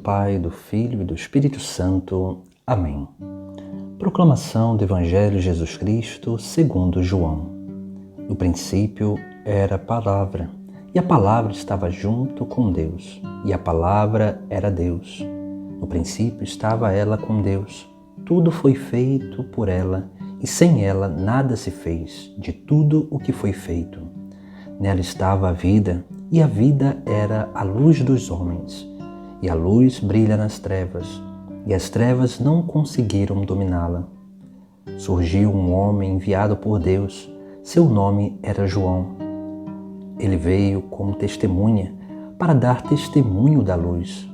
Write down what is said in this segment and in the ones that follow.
Pai, do Filho e do Espírito Santo. Amém. Proclamação do Evangelho de Jesus Cristo segundo João. No princípio era a Palavra, e a Palavra estava junto com Deus, e a Palavra era Deus. No princípio estava ela com Deus. Tudo foi feito por ela, e sem ela nada se fez de tudo o que foi feito. Nela estava a vida, e a vida era a luz dos homens. E a luz brilha nas trevas, e as trevas não conseguiram dominá-la. Surgiu um homem enviado por Deus, seu nome era João. Ele veio como testemunha, para dar testemunho da luz,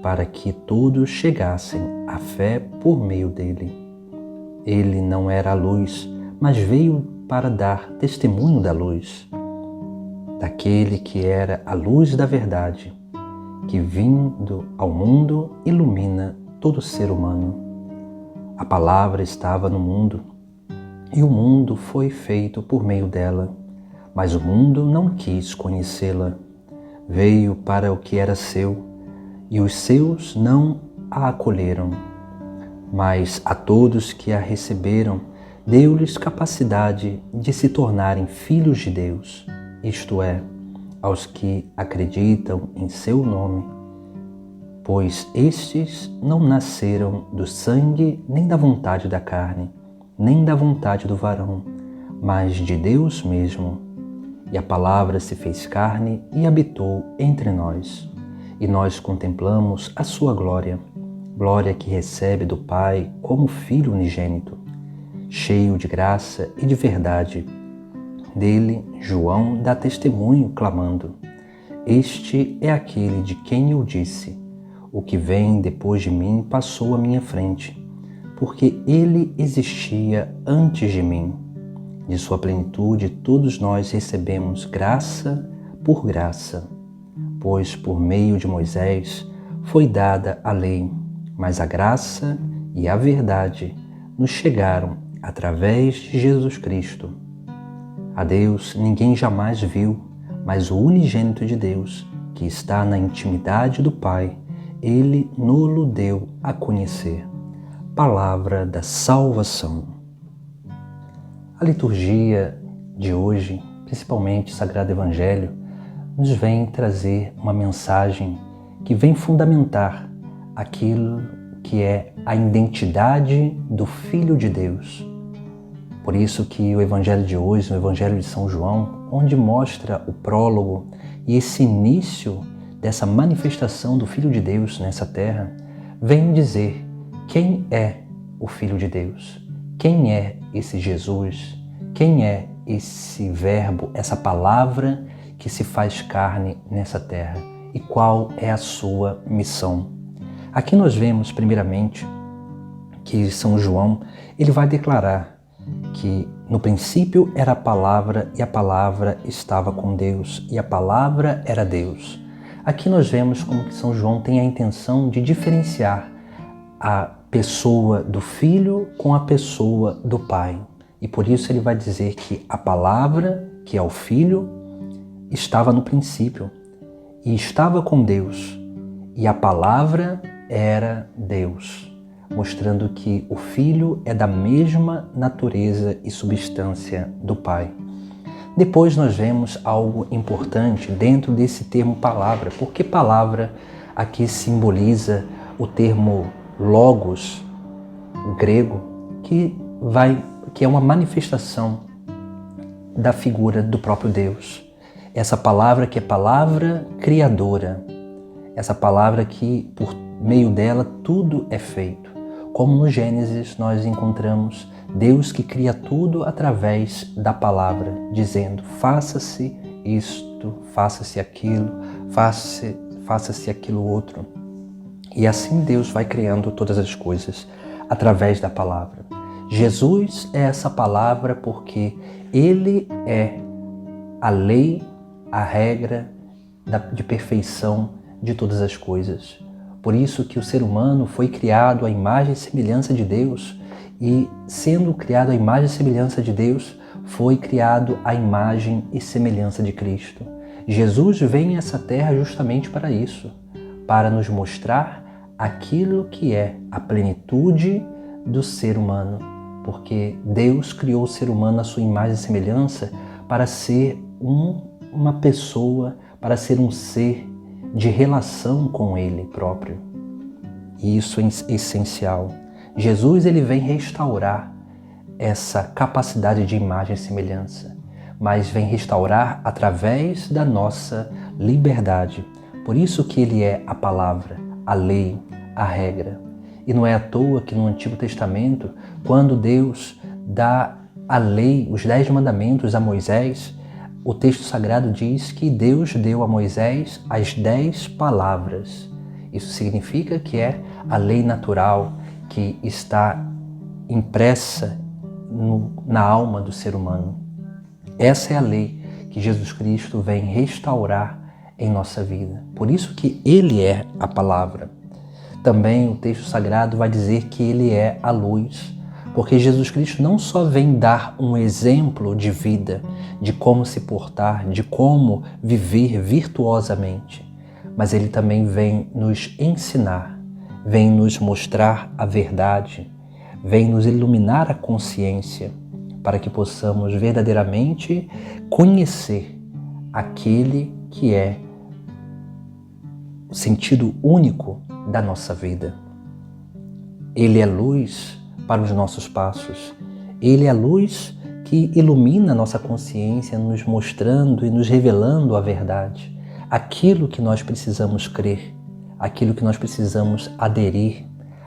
para que todos chegassem à fé por meio dele. Ele não era a luz, mas veio para dar testemunho da luz, daquele que era a luz da verdade, que vindo ao mundo ilumina todo ser humano. A palavra estava no mundo, e o mundo foi feito por meio dela, mas o mundo não quis conhecê-la. Veio para o que era seu, e os seus não a acolheram. Mas a todos que a receberam, deu-lhes capacidade de se tornarem filhos de Deus, isto é, aos que acreditam em seu nome, pois estes não nasceram do sangue, nem da vontade da carne, nem da vontade do varão, mas de Deus mesmo. E a palavra se fez carne e habitou entre nós, e nós contemplamos a sua glória, glória que recebe do Pai como Filho unigênito, cheio de graça e de verdade. Dele, João dá testemunho, clamando: Este é aquele de quem eu disse: O que vem depois de mim passou à minha frente, porque ele existia antes de mim. De sua plenitude todos nós recebemos graça por graça, pois por meio de Moisés foi dada a lei, mas a graça e a verdade nos chegaram através de Jesus Cristo. A Deus ninguém jamais viu, mas o unigênito de Deus, que está na intimidade do Pai, ele no-lo deu a conhecer. Palavra da salvação. A liturgia de hoje, principalmente o Sagrado Evangelho, nos vem trazer uma mensagem que vem fundamentar aquilo que é a identidade do Filho de Deus. Por isso que o Evangelho de hoje, o Evangelho de São João, onde mostra o prólogo e esse início dessa manifestação do Filho de Deus nessa terra, vem dizer quem é o Filho de Deus, quem é esse Jesus, quem é esse Verbo, essa palavra que se faz carne nessa terra e qual é a sua missão. Aqui nós vemos, primeiramente, que São João ele vai declarar que no princípio era a palavra e a palavra estava com Deus e a palavra era Deus. Aqui nós vemos como que São João tem a intenção de diferenciar a pessoa do Filho com a pessoa do Pai. E por isso ele vai dizer que a palavra, que é o Filho, estava no princípio e estava com Deus e a palavra era Deus, mostrando que o Filho é da mesma natureza e substância do Pai. Depois nós vemos algo importante dentro desse termo palavra, porque palavra aqui simboliza o termo logos, grego, que é uma manifestação da figura do próprio Deus. Essa palavra que é palavra criadora, essa palavra que por meio dela tudo é feito. Como no Gênesis nós encontramos Deus que cria tudo através da palavra, dizendo: faça-se isto, faça-se aquilo, faça-se aquilo outro. E assim Deus vai criando todas as coisas através da palavra. Jesus é essa palavra porque Ele é a lei, a regra de perfeição de todas as coisas. Por isso que o ser humano foi criado à imagem e semelhança de Deus, e sendo criado à imagem e semelhança de Deus, foi criado à imagem e semelhança de Cristo. Jesus vem a essa terra justamente para isso, para nos mostrar aquilo que é a plenitude do ser humano, porque Deus criou o ser humano à sua imagem e semelhança para ser uma pessoa, para ser um ser de relação com Ele próprio. E isso é essencial. Jesus ele vem restaurar essa capacidade de imagem e semelhança, mas vem restaurar através da nossa liberdade. Por isso que ele é a palavra, a lei, a regra. E não é à toa que no Antigo Testamento, quando Deus dá a lei, os 10 mandamentos a Moisés, o texto sagrado diz que Deus deu a Moisés as 10 palavras. Isso significa que é a lei natural que está impressa na alma do ser humano. Essa é a lei que Jesus Cristo vem restaurar em nossa vida. Por isso que Ele é a palavra. Também o texto sagrado vai dizer que Ele é a luz, porque Jesus Cristo não só vem dar um exemplo de vida, de como se portar, de como viver virtuosamente, mas Ele também vem nos ensinar, vem nos mostrar a verdade, vem nos iluminar a consciência, para que possamos verdadeiramente conhecer aquele que é o sentido único da nossa vida. Ele é luz para os nossos passos. Ele é a luz que ilumina a nossa consciência, nos mostrando e nos revelando a verdade. Aquilo que nós precisamos crer, aquilo que nós precisamos aderir,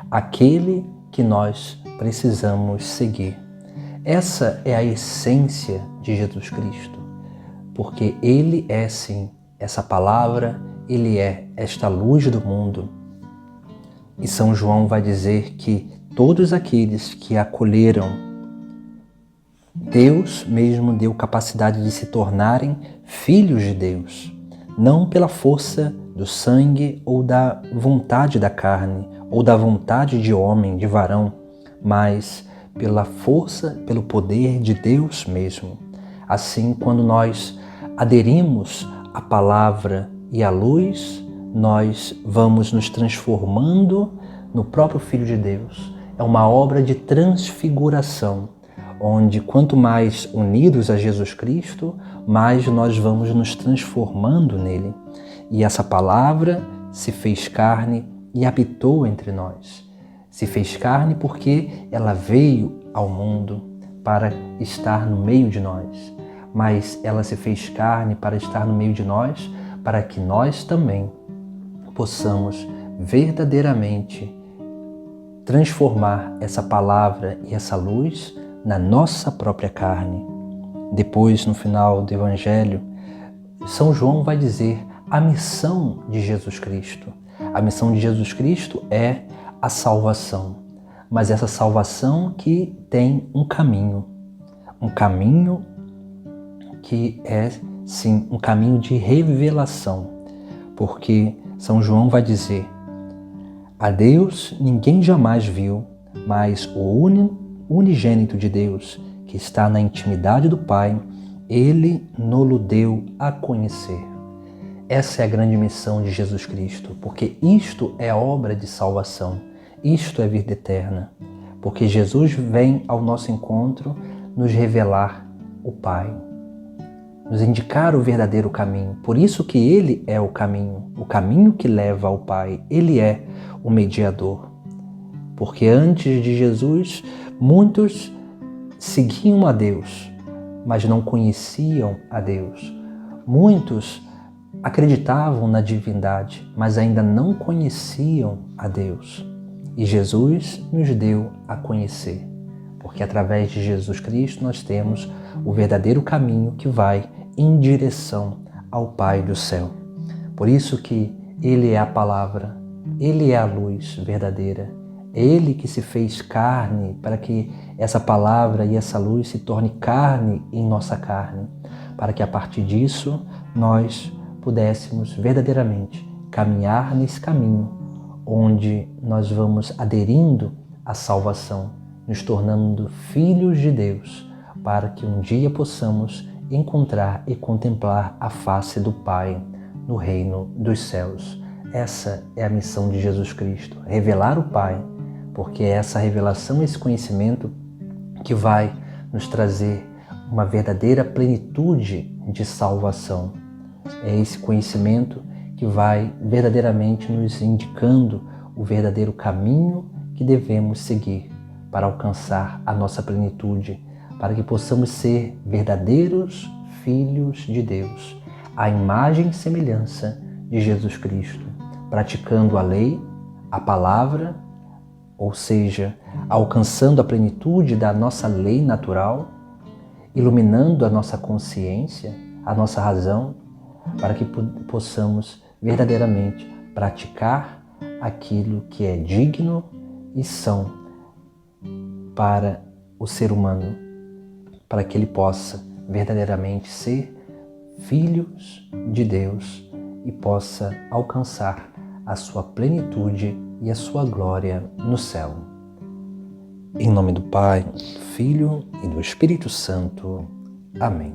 aquele que nós precisamos seguir. Essa é a essência de Jesus Cristo, porque Ele é sim essa palavra, Ele é esta luz do mundo. E São João vai dizer que todos aqueles que acolheram, Deus mesmo deu capacidade de se tornarem filhos de Deus, não pela força do sangue ou da vontade da carne, ou da vontade de homem, de varão, mas pela força, pelo poder de Deus mesmo. Assim, quando nós aderimos à palavra e à luz, nós vamos nos transformando no próprio Filho de Deus. É uma obra de transfiguração, onde quanto mais unidos a Jesus Cristo, mais nós vamos nos transformando nele. E essa palavra se fez carne e habitou entre nós. Se fez carne porque ela veio ao mundo para estar no meio de nós. Mas ela se fez carne para estar no meio de nós, para que nós também possamos verdadeiramente transformar essa palavra e essa luz na nossa própria carne. Depois, no final do Evangelho, São João vai dizer a missão de Jesus Cristo. A missão de Jesus Cristo é a salvação, mas essa salvação que tem um caminho que é, sim, um caminho de revelação, porque São João vai dizer: a Deus ninguém jamais viu, mas o unigênito de Deus, que está na intimidade do Pai, Ele nos deu a conhecer. Essa é a grande missão de Jesus Cristo, porque isto é obra de salvação, isto é vida eterna, porque Jesus vem ao nosso encontro nos revelar o Pai, nos indicar o verdadeiro caminho. Por isso que Ele é o caminho que leva ao Pai. Ele é o mediador. Porque antes de Jesus, muitos seguiam a Deus, mas não conheciam a Deus. Muitos acreditavam na divindade, mas ainda não conheciam a Deus. E Jesus nos deu a conhecer, porque através de Jesus Cristo nós temos o verdadeiro caminho que vai em direção ao Pai do céu. Por isso que Ele é a palavra, Ele é a luz verdadeira, é Ele que se fez carne para que essa palavra e essa luz se torne carne em nossa carne, para que a partir disso nós pudéssemos verdadeiramente caminhar nesse caminho onde nós vamos aderindo à salvação, nos tornando filhos de Deus, para que um dia possamos encontrar e contemplar a face do Pai no reino dos céus. Essa é a missão de Jesus Cristo, revelar o Pai, porque é essa revelação, esse conhecimento que vai nos trazer uma verdadeira plenitude de salvação. É esse conhecimento que vai verdadeiramente nos indicando o verdadeiro caminho que devemos seguir para alcançar a nossa plenitude, para que possamos ser verdadeiros filhos de Deus, à imagem e semelhança de Jesus Cristo, praticando a lei, a palavra, ou seja, alcançando a plenitude da nossa lei natural, iluminando a nossa consciência, a nossa razão, para que possamos verdadeiramente praticar aquilo que é digno e são para o ser humano, para que ele possa verdadeiramente ser filhos de Deus e possa alcançar a sua plenitude e a sua glória no céu. Em nome do Pai, do Filho e do Espírito Santo. Amém.